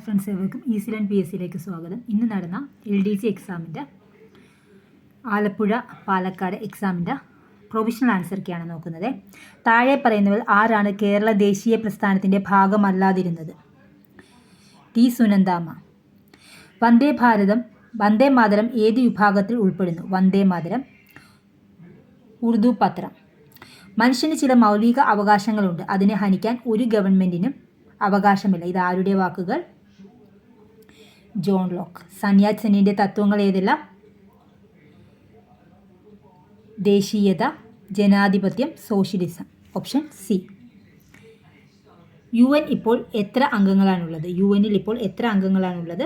Friends ഏവർക്കും ഈസിലൻ P S സിയിലേക്ക് സ്വാഗതം. ഇന്ന് നടന്ന LDC എക്സാമിൻ്റെ ആലപ്പുഴ പാലക്കാട് എക്സാമിൻ്റെ പ്രൊവിഷണൽ ആൻസർക്കാണ് നോക്കുന്നത്. താഴെ പറയുന്നവർ ആരാണ് കേരള ദേശീയ പ്രസ്ഥാനത്തിൻ്റെ ഭാഗമല്ലാതിരുന്നത്? ടി സുനന്ദാമ്മ. വന്ദേ മാതരം ഏത് വിഭാഗത്തിൽ ഉൾപ്പെടുന്നു? വന്ദേ മാതരം. ഉറുദു പത്രം. മനുഷ്യന് ചില മൗലിക അവകാശങ്ങളുണ്ട്, അതിനെ ഹനിക്കാൻ ഒരു ഗവൺമെൻറ്റിനും അവകാശമില്ല. ഇത് ആരുടെ വാക്കുകൾ? John Locke. സന്യാറ്റ് സെന്നിൻ്റെ തത്വങ്ങൾ ഏതെല്ലാം? ദേശീയത, ജനാധിപത്യം, സോഷ്യലിസം. Option C. UN ഇപ്പോൾ എത്ര അംഗങ്ങളാണുള്ളത്? UN-ൽ ഇപ്പോൾ എത്ര അംഗങ്ങളാണുള്ളത്?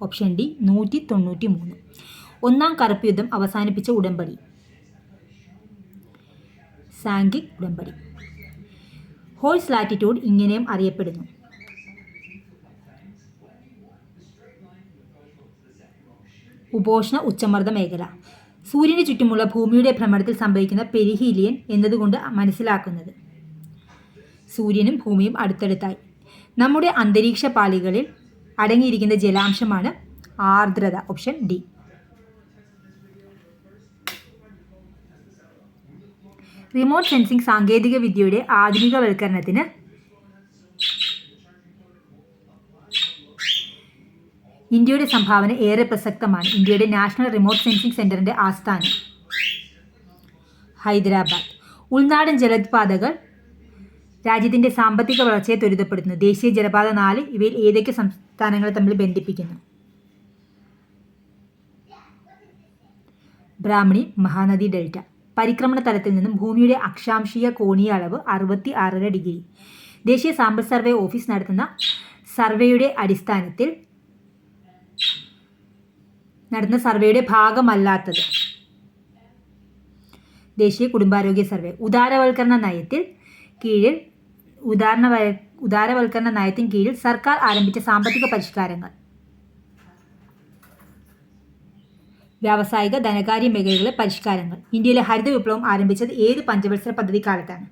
Option D 193. ഒന്നാം കറുപ്പ് യുദ്ധം അവസാനിപ്പിച്ച ഉടമ്പടി? സാങ്കിക് ഉടമ്പടി. ഹോഴ്സ് ലാറ്റിറ്റ്യൂഡ് ഇങ്ങനെയും അറിയപ്പെടുന്നു? ഉപോഷ്ണ ഉച്ചമർദ്ദ മേഖല. സൂര്യന് ചുറ്റുമുള്ള ഭൂമിയുടെ ഭ്രമണത്തിൽ സംഭവിക്കുന്ന പെരിഹീലിയൻ എന്നതുകൊണ്ട് മനസ്സിലാക്കുന്നത്? സൂര്യനും ഭൂമിയും അടുത്തടുത്തായി. നമ്മുടെ അന്തരീക്ഷ പാളികളിൽ അടങ്ങിയിരിക്കുന്ന ജലാംശമാണ് ആർദ്രത. Option D. റിമോട്ട് സെൻസിംഗ് സാങ്കേതിക വിദ്യയുടെ ആധുനികവൽക്കരണത്തിന് ഇന്ത്യയുടെ സംഭാവന ഏറെ പ്രസക്തമാണ്. ഇന്ത്യയുടെ നാഷണൽ റിമോട്ട് സെൻസിംഗ് സെന്ററിന്റെ ആസ്ഥാനം? ഹൈദരാബാദ്. ഉൾനാടൻ ജലപാതകൾ രാജ്യത്തിന്റെ സാമ്പത്തിക വളർച്ചയെ ത്വരിതപ്പെടുത്തുന്നു? ദേശീയ ജലപാത 4. ഇവയിൽ ഏതൊക്കെ സംസ്ഥാനങ്ങൾ തമ്മിൽ ബന്ധിപ്പിക്കുന്നു? ബ്രാഹ്മണി മഹാനദി ഡെൽറ്റ. പരിക്രമണ തലത്തിൽ നിന്നും ഭൂമിയുടെ അക്ഷാംശീയ കോണീയ അളവ് 66.5 ഡിഗ്രി. ദേശീയ സാമ്പൽ സർവേ ഓഫീസ് നടത്തുന്ന സർവേയുടെ അടിസ്ഥാനത്തിൽ നടത്തുന്ന സർവേയുടെ ഭാഗമല്ലാത്തത്? ദേശീയ കുടുംബാരോഗ്യ സർവേ. ഉദാരവൽക്കരണ നയത്തിന് കീഴിൽ സർക്കാർ ആരംഭിച്ച സാമ്പത്തിക പരിഷ്കാരങ്ങൾ? വ്യാവസായിക ധനകാര്യ മേഖലകളിലെ പരിഷ്കാരങ്ങൾ. ഇന്ത്യയിലെ ഹരിത വിപ്ലവം ആരംഭിച്ചത് ഏത് പഞ്ചവത്സര പദ്ധതി കാലത്താണ്?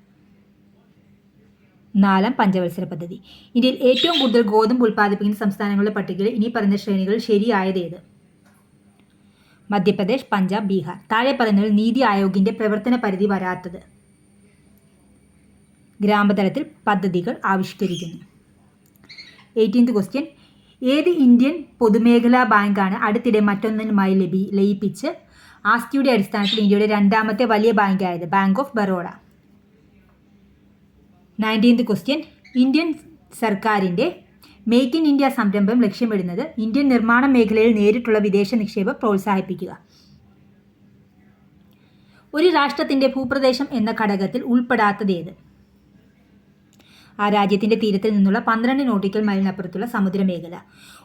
4ാം പഞ്ചവത്സര പദ്ധതി. ഇന്ത്യയിൽ ഏറ്റവും കൂടുതൽ ഗോതമ്പ് ഉൽപ്പാദിപ്പിക്കുന്ന സംസ്ഥാനങ്ങളുടെ പട്ടികയിൽ ഇനി പറയുന്ന ശ്രേണികളിൽ ശരിയായത് ഏത്? മധ്യപ്രദേശ്, പഞ്ചാബ്, ബീഹാർ. താഴെ പറയുന്നതിൽ നീതി ആയോഗിന്റെ പ്രവർത്തന പരിധി വരാത്തത്? ഗ്രാമതലത്തിൽ പദ്ധതികൾ ആവിഷ്കരിക്കുന്നു. 18th question. ഏത് ഇന്ത്യൻ പൊതുമേഖലാ ബാങ്കാണ് അടുത്തിടെ മറ്റൊന്നുമായി ലയിപ്പിച്ച് ആസ്തിയുടെ അടിസ്ഥാനത്തിൽ ഇന്ത്യയുടെ 2ാമത്തെ വലിയ ബാങ്കായത്? Bank of Baroda. 19th question. Indian സർക്കാരിൻ്റെ മേക്ക് ഇൻ ഇന്ത്യ സംരംഭം ലക്ഷ്യമിടുന്നത് ഇന്ത്യൻ നിർമ്മാണ മേഖലയിൽ നേരിട്ടുള്ള വിദേശ നിക്ഷേപം പ്രോത്സാഹിപ്പിക്കുക? ഒരു രാഷ്ട്രത്തിൻ്റെ ഭൂപ്രദേശം എന്ന ഘടകത്തിൽ ഉൾപ്പെടാത്തത് ഏത്? ആ രാജ്യത്തിൻ്റെ തീരത്തിൽ നിന്നുള്ള 12 നോട്ടിക്കൽ മൈലിനപ്പുറത്തുള്ള സമുദ്രമേഖല.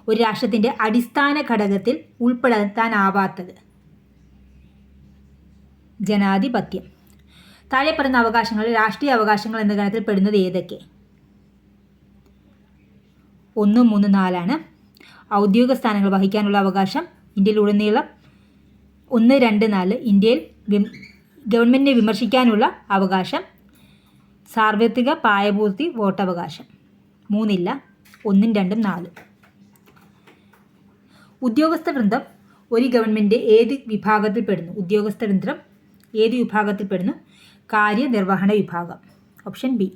ഒരു രാഷ്ട്രത്തിൻ്റെ അടിസ്ഥാന ഘടകത്തിൽ ഉൾപ്പെടുത്താനാവാത്തത്? ജനാധിപത്യം. താഴെ പറയുന്ന അവകാശങ്ങൾ രാഷ്ട്രീയ അവകാശങ്ങൾ എന്ന ഗണത്തിൽ പെടുന്നത് ഏതൊക്കെ? 1, 3, 4 ഔദ്യോഗിക സ്ഥാനങ്ങൾ വഹിക്കാനുള്ള അവകാശം ഇന്ത്യയിലുടനീളം. 1, 2, 4 ഇന്ത്യയിൽ ഗവൺമെൻറ്റിനെ വിമർശിക്കാനുള്ള അവകാശം. സാർവത്രിക പ്രായപൂർത്തി വോട്ടവകാശം. 3 ഇല്ല. 1, 2, 4. ഉദ്യോഗസ്ഥ വൃന്ദം ഒരു ഗവൺമെൻറ് ഏത് വിഭാഗത്തിൽ പെടുന്നു? ഉദ്യോഗസ്ഥ വൃന്ദം ഏത് വിഭാഗത്തിൽ പെടുന്നു? കാര്യനിർവഹണ വിഭാഗം. Option B.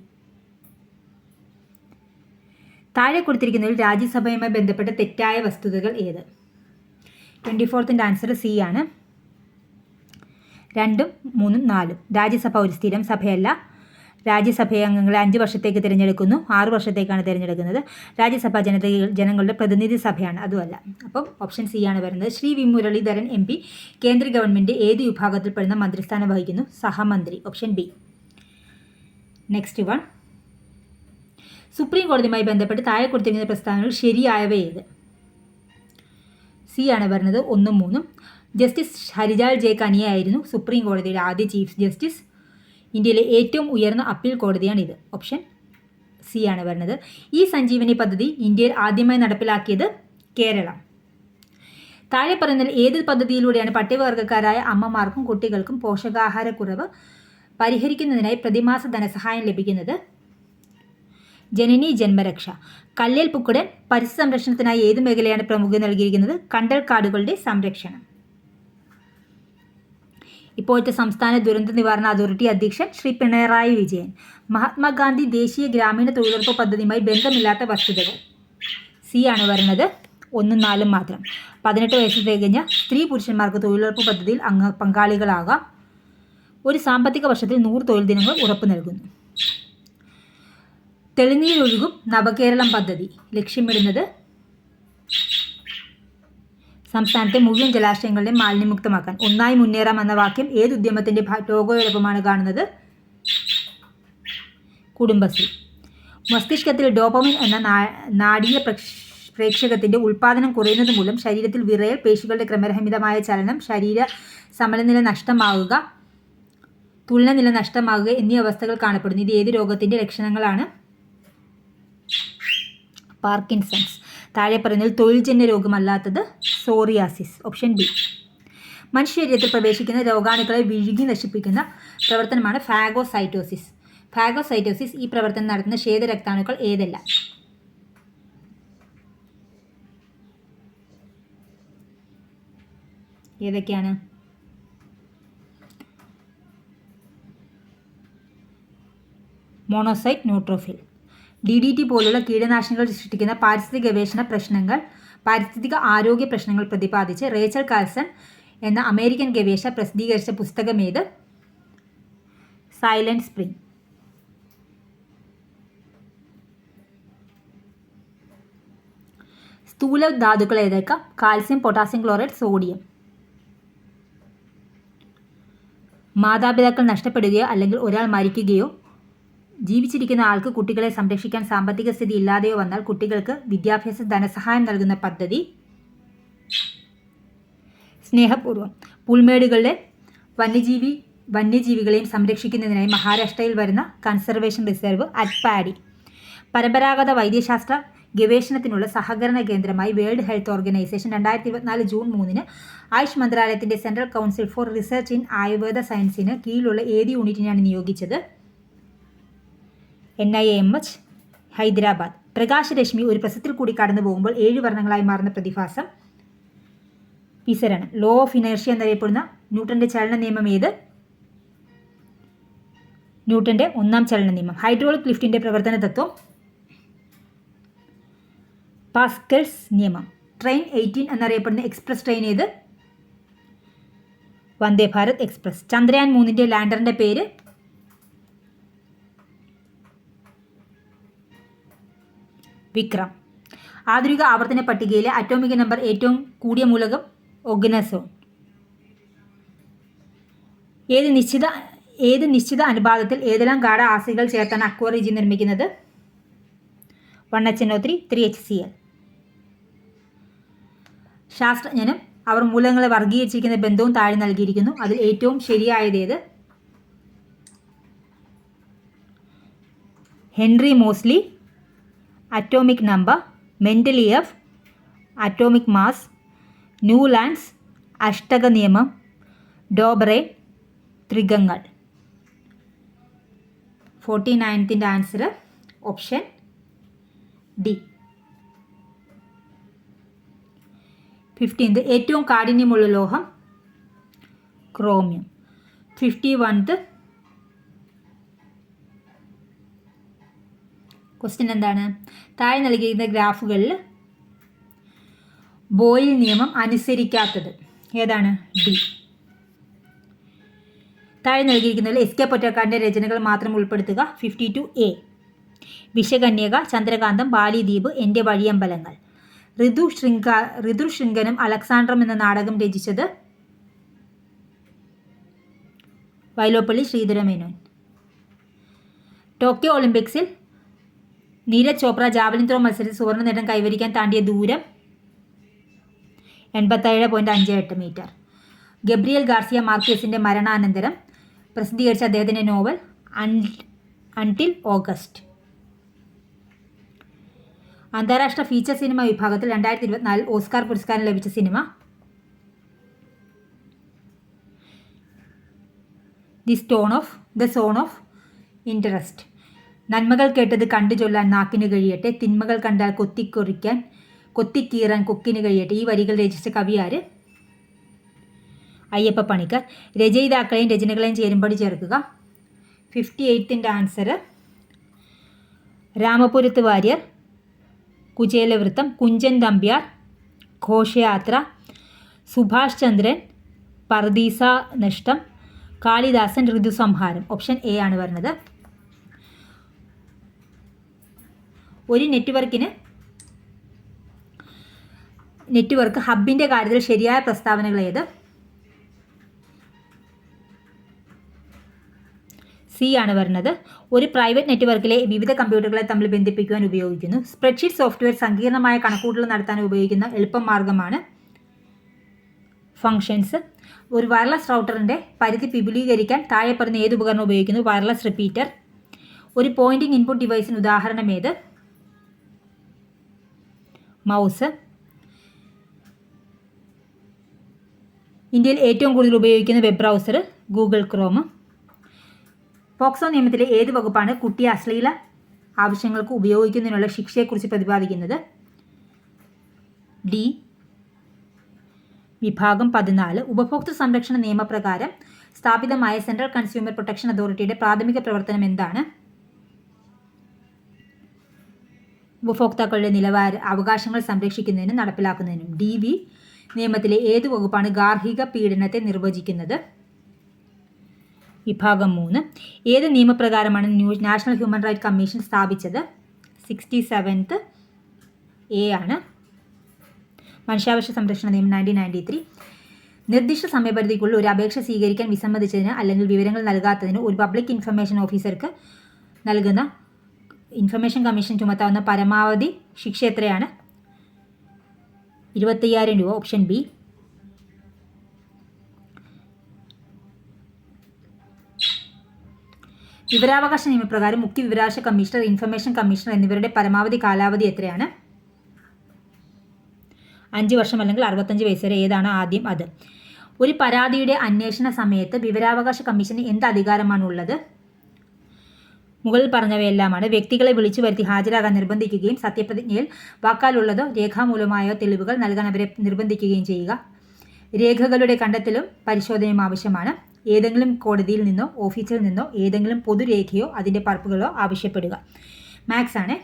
താഴെ കൊടുത്തിരിക്കുന്നതിൽ രാജ്യസഭയുമായി ബന്ധപ്പെട്ട തെറ്റായ വസ്തുതകൾ ഏത്? 24th ആൻസർ സി ആണ്. 2, 3, 4. രാജ്യസഭ ഒരു സ്ഥിരം സഭയല്ല. രാജ്യസഭയെ അംഗങ്ങളെ 5 വർഷത്തേക്ക് തിരഞ്ഞെടുക്കുന്നു. 6 വർഷത്തേക്കാണ് തിരഞ്ഞെടുക്കുന്നത്. രാജ്യസഭ ജനങ്ങളുടെ പ്രതിനിധി സഭയാണ്, അതുമല്ല. അപ്പം ഓപ്ഷൻ സി ആണ് വരുന്നത്. ശ്രീ വി മുരളീധരൻ MP കേന്ദ്ര ഗവൺമെൻറ് ഏത് വിഭാഗത്തിൽപ്പെടുന്ന മന്ത്രിസ്ഥാനം വഹിക്കുന്നു? സഹമന്ത്രി. Option B. Next one. Supreme കോടതിയുമായി ബന്ധപ്പെട്ട് താഴെ കൊടുത്തിരിക്കുന്ന പ്രസ്താവനകൾ ശരിയായവ ഏത്? സി ആണ് വരുന്നത്. 1, 3. ജസ്റ്റിസ് ഹരിലാൽ ജെ കനിയ ആയിരുന്നു സുപ്രീം കോടതിയുടെ ആദ്യ ചീഫ് ജസ്റ്റിസ്. ഇന്ത്യയിലെ ഏറ്റവും ഉയർന്ന അപ്പീൽ കോടതിയാണിത്. ഓപ്ഷൻ സി ആണ് വരുന്നത്. ഈ സഞ്ജീവനി പദ്ധതി ഇന്ത്യയിൽ ആദ്യമായി നടപ്പിലാക്കിയത് കേരളം. താഴെ പറയുന്നതിൽ ഏത് പദ്ധതിയിലൂടെയാണ് പട്ടികവർഗ്ഗക്കാരായ അമ്മമാർക്കും കുട്ടികൾക്കും പോഷകാഹാരക്കുറവ് പരിഹരിക്കുന്നതിനായി പ്രതിമാസ ധനസഹായം ലഭിക്കുന്നത്? ജനനി ജന്മരക്ഷ. കല്ലേൽ പുക്കുടൻ പരിസ്ഥിതി സംരക്ഷണത്തിനായി ഏത് മേഖലയാണ് പ്രമുഖ നൽകിയിരിക്കുന്നത്? കണ്ടൽക്കാടുകളുടെ സംരക്ഷണം. ഇപ്പോഴത്തെ സംസ്ഥാന ദുരന്ത നിവാരണ അതോറിറ്റി അധ്യക്ഷൻ ശ്രീ പിണറായി വിജയൻ. മഹാത്മാഗാന്ധി ദേശീയ ഗ്രാമീണ തൊഴിലുറപ്പ് പദ്ധതിയുമായി ബന്ധമില്ലാത്ത വസ്തുതകൾ. സി ആണ് വരുന്നത്, 1, 4 മാത്രം. 18 വയസ്സ് തികഞ്ഞ സ്ത്രീ പുരുഷന്മാർക്ക് തൊഴിലുറപ്പ് പദ്ധതിയിൽ പങ്കാളികളാകാം. ഒരു സാമ്പത്തിക വർഷത്തിൽ 100 തൊഴിൽ ദിനങ്ങൾ ഉറപ്പു നൽകുന്നു. തെളിനീരൊഴുകും നവകേരളം പദ്ധതി ലക്ഷ്യമിടുന്നത് സംസ്ഥാനത്തെ മുഴുവൻ ജലാശയങ്ങളെ മാലിന്യമുക്തമാക്കാൻ. ഒന്നായി മുന്നേറാം എന്ന വാക്യം ഏത് ഉദ്യമത്തിൻ്റെ ലോഗോയോടൊപ്പമാണ് കാണുന്നത്? കുടുംബശ്രീ. മസ്തിഷ്കത്തിൽ ഡോപ്പമിൻ എന്ന നാഡീയ പ്രേക്ഷകത്തിൻ്റെ ഉൽപ്പാദനം കുറയുന്നത് മൂലം ശരീരത്തിൽ വിറയൽ, പേശികളുടെ ക്രമരഹിതമായ ചലനം, ശരീര സമനില നഷ്ടമാവുക, തുലനനില നഷ്ടമാവുക എന്നീ അവസ്ഥകൾ കാണപ്പെടുന്നു. ഇത് ഏത് രോഗത്തിൻ്റെ ലക്ഷണങ്ങളാണ്? പാർക്കിൻസൺസ്. താഴെ പറയുന്നതിൽ തൊഴിൽജന്യ രോഗമല്ലാത്തത്? സോറിയാസിസ്. Option B. മനുഷ്യ ശരീരത്തിൽ പ്രവേശിക്കുന്ന രോഗാണുക്കളെ വിഴുങ്ങി നശിപ്പിക്കുന്ന പ്രവർത്തനമാണ് ഫാഗോസൈറ്റോസിസ്. ഫാഗോസൈറ്റോസിസ് ഈ പ്രവർത്തനം നടത്തുന്ന ശ്വേതരക്താണുക്കൾ ഏതെല്ലാം? ഏതൊക്കെയാണ്? Monocyte, neutrophil. DDT പോലുള്ള കീടനാശിനികൾ സൃഷ്ടിക്കുന്ന പാരിസ്ഥിതിക ആരോഗ്യ പ്രശ്നങ്ങൾ പ്രതിപാദിച്ച് റേച്ചൽ കാൾസൺ എന്ന അമേരിക്കൻ ഗവേഷക പ്രസിദ്ധീകരിച്ച പുസ്തകമേത്? Silent spring. സ്ഥൂല ധാതുക്കൾ ഏതൊക്കെ? Calcium, potassium chloride, sodium. മാതാപിതാക്കൾ നഷ്ടപ്പെടുകയോ അല്ലെങ്കിൽ ഒരാൾ മരിക്കുകയോ ജീവിച്ചിരിക്കുന്ന ആൾക്ക് കുട്ടികളെ സംരക്ഷിക്കാൻ സാമ്പത്തിക സ്ഥിതി ഇല്ലാതെയോ വന്നാൽ കുട്ടികൾക്ക് വിദ്യാഭ്യാസ ധനസഹായം നൽകുന്ന പദ്ധതി? സ്നേഹപൂർവ്വം. പുൽമേടുകളിലെ വന്യജീവികളെയും സംരക്ഷിക്കുന്നതിനായി മഹാരാഷ്ട്രയിൽ വരുന്ന കൺസർവേഷൻ റിസർവ് അറ്റ്പാഡി. പരമ്പരാഗത വൈദ്യശാസ്ത്ര ഗവേഷണത്തിനുള്ള സഹകരണ കേന്ദ്രമായി world health organisation 2024 June 3 AYUSH മന്ത്രാലയത്തിൻ്റെ central council for research in Ayurveda സയൻസിന് കീഴിലുള്ള ഏത് യൂണിറ്റിനാണ് നിയോഗിച്ചത്? NIMH ഹൈദരാബാദ്. പ്രകാശരശ്മി ഒരു പ്രസത്തിൽ കൂടി കടന്നു പോകുമ്പോൾ 7 വർണ്ണങ്ങളായി മാറുന്ന പ്രതിഭാസം? വിസരണം. ലോ ഓഫ് ഇനേർഷ്യ എന്നറിയപ്പെടുന്ന ന്യൂട്ടന്റെ ചലന നിയമം ഏത്? ന്യൂട്ടന്റെ 1ാം ചലന നിയമം. ഹൈഡ്രോളിക് ലിഫ്റ്റിന്റെ പ്രവർത്തന തത്വം? പാസ്കൽസ് നിയമം. ട്രെയിൻ 18 എന്നറിയപ്പെടുന്ന എക്സ്പ്രസ് ട്രെയിൻ ഏത്? വന്ദേ ഭാരത് എക്സ്പ്രസ്. ചന്ദ്രയാൻ 3ന്റെ ലാൻഡറിന്റെ പേര്? വിക്രം. ആധുനിക ആവർത്തന പട്ടികയിലെ അറ്റോമിക് നമ്പർ ഏറ്റവും കൂടിയ മൂലകം? ഓഗ്നസോൺ. ഏത് നിശ്ചിത അനുപാതത്തിൽ ഏതെല്ലാം ഗാഢ ആസിഡുകൾ ചേർത്താണ് അക്വ റീജിയൻ നിർമ്മിക്കുന്നത്? 1HNO3 3HCl. ശാസ്ത്രജ്ഞനും അവർ മൂലകങ്ങളെ വർഗീകരിച്ചിരിക്കുന്ന ബന്ധവും താഴെ നൽകിയിരിക്കുന്നു. അതിൽ ഏറ്റവും ശരിയായതേത്? Henry Moseley atomic number, Mendeleev atomic mass, Newlands അഷ്ടക നിയമം, ഡോബ്രെ ത്രികങ്ങൾ. 49th answer option D. 15th ഏറ്റവും കാഠിന്യമുള്ള ലോഹം? ക്രോമിയം. 51th ക്വസ്റ്റ്യൻ എന്താണ്? താഴെ നൽകിയിരിക്കുന്ന ഗ്രാഫുകളിൽ ബോയിൽ നിയമം അനുസരിക്കാത്തത് ഏതാണ്? ഡി. താഴെ നൽകിയിരിക്കുന്നതിൽ എസ്.കെ. പൊറ്റക്കാടിൻ്റെ രചനകൾ മാത്രം ഉൾപ്പെടുത്തുക. 52A വിഷകന്യക, ചന്ദ്രകാന്തം, ബാലിദ്വീപ്, എൻ്റെ വഴിയമ്പലങ്ങൾ. ഋതുശൃംഗനും അലക്സാണ്ടറും എന്ന നാടകം രചിച്ചത്? വൈലോപ്പള്ളി ശ്രീധരമേനോൻ. ടോക്കിയോ ഒളിമ്പിക്സിൽ നീരജ് ചോപ്ര ജാവലിൻ ത്രോ മത്സരത്തിൽ സുവർണ്ണ നേട്ടം കൈവരിക്കാൻ താണ്ടിയ ദൂരം? 87.58 മീറ്റർ. ഗബ്രിയൽ ഗാർസിയ മാർക്കേസിൻ്റെ മരണാനന്തരം പ്രസിദ്ധീകരിച്ച അദ്ദേഹത്തിൻ്റെ നോവൽ? Until August. അന്താരാഷ്ട്ര ഫീച്ചർ സിനിമ വിഭാഗത്തിൽ 2024 ഓസ്കാർ പുരസ്കാരം ലഭിച്ച cinema? The zone of interest. നന്മകൾ കേട്ടത് കണ്ടു ചൊല്ലാൻ നാക്കിന് കഴിയട്ടെ, തിന്മകൾ കണ്ടാൽ കൊത്തിക്കീറാൻ കൊക്കിന് കഴിയട്ടെ. ഈ വരികൾ രചിച്ച കവി ആര്? അയ്യപ്പ പണിക്കർ. രചയിതാക്കളെയും രചനകളെയും ചേരുംപടി ചേർക്കുക. 58ൻ്റെ ആൻസർ രാമപുരത്ത് വാര്യർ, കുചേലവൃത്തം, കുഞ്ചൻ നമ്പ്യാർ, ഘോഷയാത്ര, സുഭാഷ് ചന്ദ്രൻ, പർദീസ നഷ്ടം, കാളിദാസൻ, ഋതുസംഹാരം. ഓപ്ഷൻ എ ആണ് വരുന്നത്. ഒരു നെറ്റ്വർക്ക് ഹബിൻ്റെ കാര്യത്തിൽ ശരിയായ പ്രസ്താവനകൾ ഏത്? സി ആണ് വരുന്നത്. ഒരു പ്രൈവറ്റ് നെറ്റ്വർക്കിലെ വിവിധ കമ്പ്യൂട്ടറുകളെ തമ്മിൽ ബന്ധിപ്പിക്കുവാൻ ഉപയോഗിക്കുന്നു. സ്പ്രെഡ്ഷീറ്റ് സോഫ്റ്റ്വെയർ സങ്കീർണമായ കണക്കൂട്ടൽ നടത്താൻ ഉപയോഗിക്കുന്ന എളുപ്പമാർഗ്ഗമാണ് ഫങ്ഷൻസ്. ഒരു വയർലെസ് റൗട്ടറിൻ്റെ പരിധി വിപുലീകരിക്കാൻ താഴെ പറയുന്ന ഏത് ഉപകരണം ഉപയോഗിക്കുന്നു? Wireless repeater. ഒരു പോയിന്റിംഗ് ഇൻപുട്ട് ഡിവൈസിന് ഉദാഹരണം ഏത്? മൗസ്. ഇന്ത്യയിൽ ഏറ്റവും കൂടുതൽ ഉപയോഗിക്കുന്ന web browser Google Chrome. POCSO നിയമത്തിലെ ഏത് വകുപ്പാണ് കുട്ടിയെ അശ്ലീല ആവശ്യങ്ങൾക്ക് ഉപയോഗിക്കുന്നതിനുള്ള ശിക്ഷയെക്കുറിച്ച് പ്രതിപാദിക്കുന്നത്? ഡി. വിഭാഗം 14. ഉപഭോക്തൃ സംരക്ഷണ നിയമപ്രകാരം സ്ഥാപിതമായ സെൻട്രൽ കൺസ്യൂമർ പ്രൊട്ടക്ഷൻ അതോറിറ്റിയുടെ പ്രാഥമിക പ്രവർത്തനം എന്താണ്? ഉപഭോക്താക്കളുടെ അവകാശങ്ങൾ സംരക്ഷിക്കുന്നതിനും നടപ്പിലാക്കുന്നതിനും. DV നിയമത്തിലെ ഏത് വകുപ്പാണ് ഗാർഹിക പീഡനത്തെ നിർവചിക്കുന്നത്? വിഭാഗം 3. ഏത് നിയമപ്രകാരമാണ് നാഷണൽ ഹ്യൂമൻ റൈറ്റ് കമ്മീഷൻ സ്ഥാപിച്ചത്? 67th A ആണ്. മനുഷ്യാവകാശ സംരക്ഷണ നിയമം 1993. നിർദ്ദിഷ്ട സമയപരിധിക്കുള്ളിൽ ഒരു അപേക്ഷ സ്വീകരിക്കാൻ വിസമ്മതിച്ചതിന് അല്ലെങ്കിൽ വിവരങ്ങൾ നൽകാത്തതിന് ഒരു പബ്ലിക് ഇൻഫർമേഷൻ ഓഫീസർക്ക് നൽകുന്ന ഇൻഫർമേഷൻ കമ്മീഷൻ ചുമത്താവുന്ന പരമാവധി ശിക്ഷ എത്രയാണ്? 25,000 രൂപ. Option B. വിവരാവകാശ നിയമപ്രകാരം മുഖ്യ വിവരാവകാശ കമ്മീഷണർ, ഇൻഫർമേഷൻ കമ്മീഷണർ എന്നിവരുടെ പരമാവധി കാലാവധി എത്രയാണ്? 5 വർഷം അല്ലെങ്കിൽ 65 വയസ്സ് വരെ. ഏതാണ് ആദ്യം? അത്. ഒരു പരാതിയുടെ അന്വേഷണ സമയത്ത് വിവരാവകാശ കമ്മീഷന് എന്ത് അധികാരമാണുള്ളത്? മുകളിൽ പറഞ്ഞവയെല്ലാമാണ്. വ്യക്തികളെ വിളിച്ചു വരുത്തി ഹാജരാകാൻ നിർബന്ധിക്കുകയും സത്യപ്രതിജ്ഞയിൽ വാക്കാലുള്ളതോ രേഖാമൂലമായോ തെളിവുകൾ നൽകാൻ അവരെ നിർബന്ധിക്കുകയും ചെയ്യുക. രേഖകളുടെ കണ്ടെത്തലും പരിശോധനയും ആവശ്യമാണ്. ഏതെങ്കിലും കോടതിയിൽ നിന്നോ ഓഫീസിൽ നിന്നോ ഏതെങ്കിലും പൊതുരേഖയോ അതിൻ്റെ പകർപ്പുകളോ ആവശ്യപ്പെടുക. മാത്സ് ആണ്.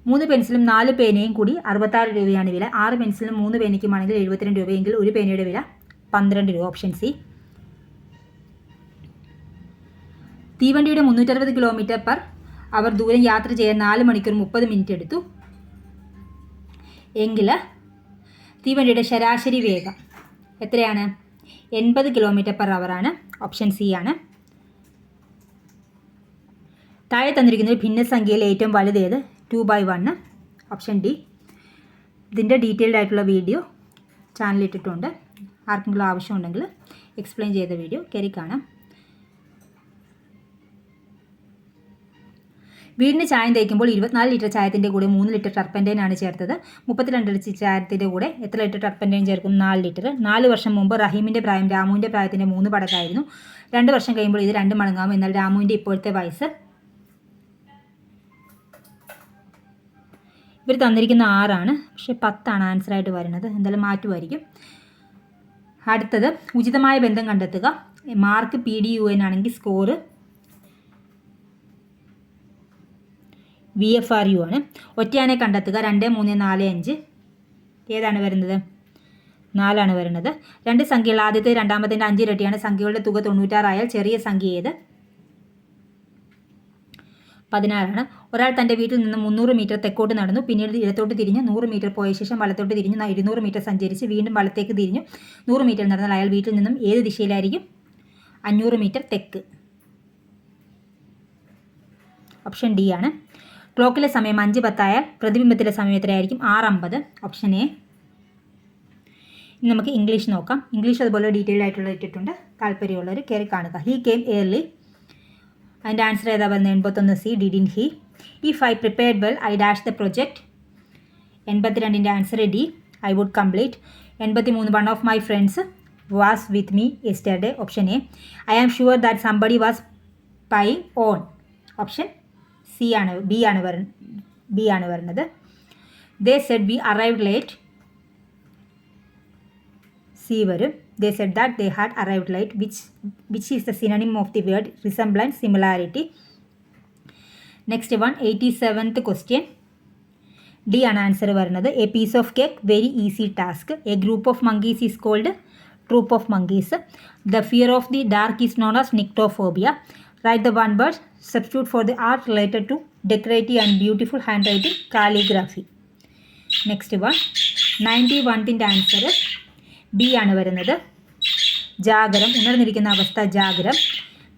3 പെൻസിലും 4 പേനയും കൂടി 66 രൂപയാണ് വില. 6 പെൻസിലും 3 പേനയ്ക്കുമാണെങ്കിൽ 72 രൂപയെങ്കിൽ ഒരു പേനയുടെ വില 12 രൂപ. Option C. തീവണ്ടിയുടെ 360 km/h ദൂരം യാത്ര ചെയ്യാൻ 4 മണിക്കൂർ 30 മിനിറ്റ് എടുത്തു എങ്കിൽ തീവണ്ടിയുടെ ശരാശരി വേഗം എത്രയാണ്? 80 km/h ആണ്. ഓപ്ഷൻ സി ആണ്. താഴെ തന്നിരിക്കുന്ന ഭിന്നസംഖ്യയിൽ ഏറ്റവും വലുതേത്? 2/1. Option D. ഇതിൻ്റെ ഡീറ്റെയിൽഡ് ആയിട്ടുള്ള വീഡിയോ ചാനലിട്ടിട്ടുണ്ട്. ആർക്കെങ്കിലും ആവശ്യമുണ്ടെങ്കിൽ എക്സ്പ്ലെയിൻ ചെയ്ത വീഡിയോ കയറി കാണാം. വീടിന് ചായം തേക്കുമ്പോൾ 24 ലിറ്റർ ചായത്തിൻ്റെ കൂടെ 3 ലിറ്റർ ടർപ്പൻറ്റൈനാണ് ചേർത്തത്. 32 ലിറ്റർ ചായത്തിൻ്റെ കൂടെ എത്ര ലിറ്റർ ടർപ്പൻറ്റൈൻ ചേർക്കും? 4 ലിറ്റർ. 4 വർഷം മുമ്പ് റഹീമിൻ്റെ പ്രായം രാമുവിൻ്റെ പ്രായത്തിൻ്റെ 3 മടങ്ങായിരുന്നു. 2 വർഷം കഴിയുമ്പോൾ ഇത് 2 മടങ്ങാവും. എന്നാൽ രാമുവിൻ്റെ ഇപ്പോഴത്തെ വയസ്സ്? ഇവർ തന്നിരിക്കുന്ന 6 ആണ്, പക്ഷേ 10 ആണ് ആൻസറായിട്ട് വരുന്നത്. എന്തായാലും മാറ്റുമായിരിക്കും. അടുത്തത് ഉചിതമായ ബന്ധം കണ്ടെത്തുക. മാർക്ക് PDUN ആണെങ്കിൽ സ്കോറ് VFRU ആണ്. ഒറ്റയാനെ കണ്ടെത്തുക. 2, 3, 4, 5. ഏതാണ് വരുന്നത്? 4 ആണ് വരുന്നത്. 2 സംഖ്യകൾ ആദ്യത്തെ രണ്ടാമത്തേൻ്റെ 5 ഇരട്ടിയാണ്. സംഖ്യകളുടെ തുക 96 ആയാൽ ചെറിയ സംഖ്യ ഏത്? 16 ആണ്. ഒരാൾ തൻ്റെ വീട്ടിൽ നിന്ന് 300 മീറ്റർ തെക്കോട്ട് നടന്നു. പിന്നീട് ഇടത്തോട്ട് തിരിഞ്ഞ് 100 മീറ്റർ പോയ ശേഷം വലത്തോട്ട് തിരിഞ്ഞ് 200 മീറ്റർ സഞ്ചരിച്ച് വീണ്ടും വലത്തേക്ക് തിരിഞ്ഞു 100 മീറ്റർ നടന്നാൽ അയാൾ വീട്ടിൽ നിന്നും ഏത് ദിശയിലായിരിക്കും? 500 മീറ്റർ തെക്ക്. ഓപ്ഷൻ ഡി ആണ്. ക്ലോക്കിലെ സമയം 5:10 ആയാൽ പ്രതിബിംബത്തിലെ സമയം എത്രയായിരിക്കും? 6:50. Option A. ഇനി നമുക്ക് ഇംഗ്ലീഷ് നോക്കാം. ഇംഗ്ലീഷ് അതുപോലെ ഡീറ്റെയിൽഡ് ആയിട്ടുള്ള ഇട്ടിട്ടുണ്ട്. താല്പര്യമുള്ളവർ കയറി കാണുക. He came early. അതിൻ്റെ ആൻസർ ഏതാ വരുന്നത്? 81 C. Didn't he. If I prepared well I dash the project. 82ൻ്റെ answer D. I would complete. 83 one of my friends was with me yesterday. Option A. I am sure that somebody was spying on. Option B ആണ് വരുന്നത്. They said we arrived late, C വരും. They said that they had arrived late, which is the synonym of the word resemblance, similarity. Next one 87th question. D ആണ് answer വരുന്നത്. A piece of cake, very easy task. A group of monkeys is called troop of monkeys. The fear of the dark is known as nyctophobia. Right the one word substitute for the art related to decorative and beautiful handwriting, calligraphy. Next one 91th answer B ആണ് വരുന്നത്. ജാഗരം, ഉണർന്നിരിക്കുന്ന അവസ്ഥ ജാഗരം.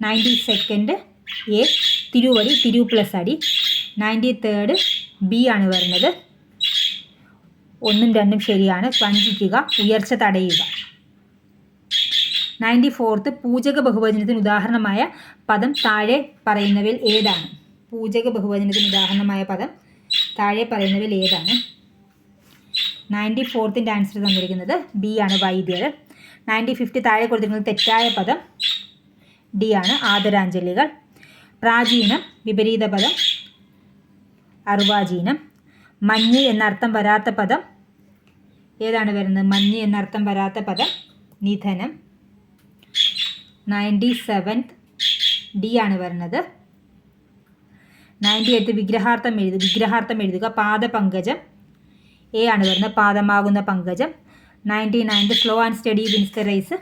92nd A, തിരുവടി, തിരു plus അടി. 93rd B ആണ് വരുന്നത്. 1ഉം 2ഉം ശരിയാണ്. വഞ്ചിക്കുക, ഉയർച്ച തടയുക. 94th പൂജക ബഹുവചനത്തിന് ഉദാഹരണമായ പദം താഴെ പറയുന്നവയിൽ ഏതാണ്? പൂജക ബഹുവചനത്തിന് ഉദാഹരണമായ പദം താഴെ പറയുന്നവയിൽ ഏതാണ്? 94th ആൻസർ തന്നിരിക്കുന്നത് ബി ആണ്, വൈദ്യർ. 95th താഴെ കൊടുത്തിരിക്കുന്നത് തെറ്റായ പദം ഡി ആണ്, ആദരാഞ്ജലികൾ. പ്രാചീനം, വിപരീത പദം അർവാചീനം. മഞ്ഞ് എന്നർത്ഥം വരാത്ത പദം ഏതാണ് വരുന്നത്? മഞ്ഞ് എന്നർത്ഥം വരാത്ത പദം നിധനം. 97th ഡി ആണ് വരുന്നത്. 98th വിഗ്രഹാർത്ഥം എഴുതുക. പാദപങ്കജം എ ആണ് വരുന്നത്, പാദമാകുന്ന പങ്കജം. 99th slow and steady wins the race,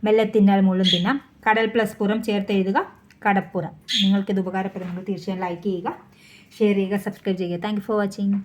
മെല്ലെ തിന്നാൽ മുള്ളും തിന്നാം. കടൽ പ്ലസ് പുറം ചേർത്ത് എഴുതുക, കടപ്പുറം. നിങ്ങൾക്കിത് ഉപകാരപ്പെടുന്നെങ്കിൽ തീർച്ചയായും ലൈക്ക് ചെയ്യുക, ഷെയർ ചെയ്യുക, സബ്സ്ക്രൈബ് ചെയ്യുക. Thank you for watching.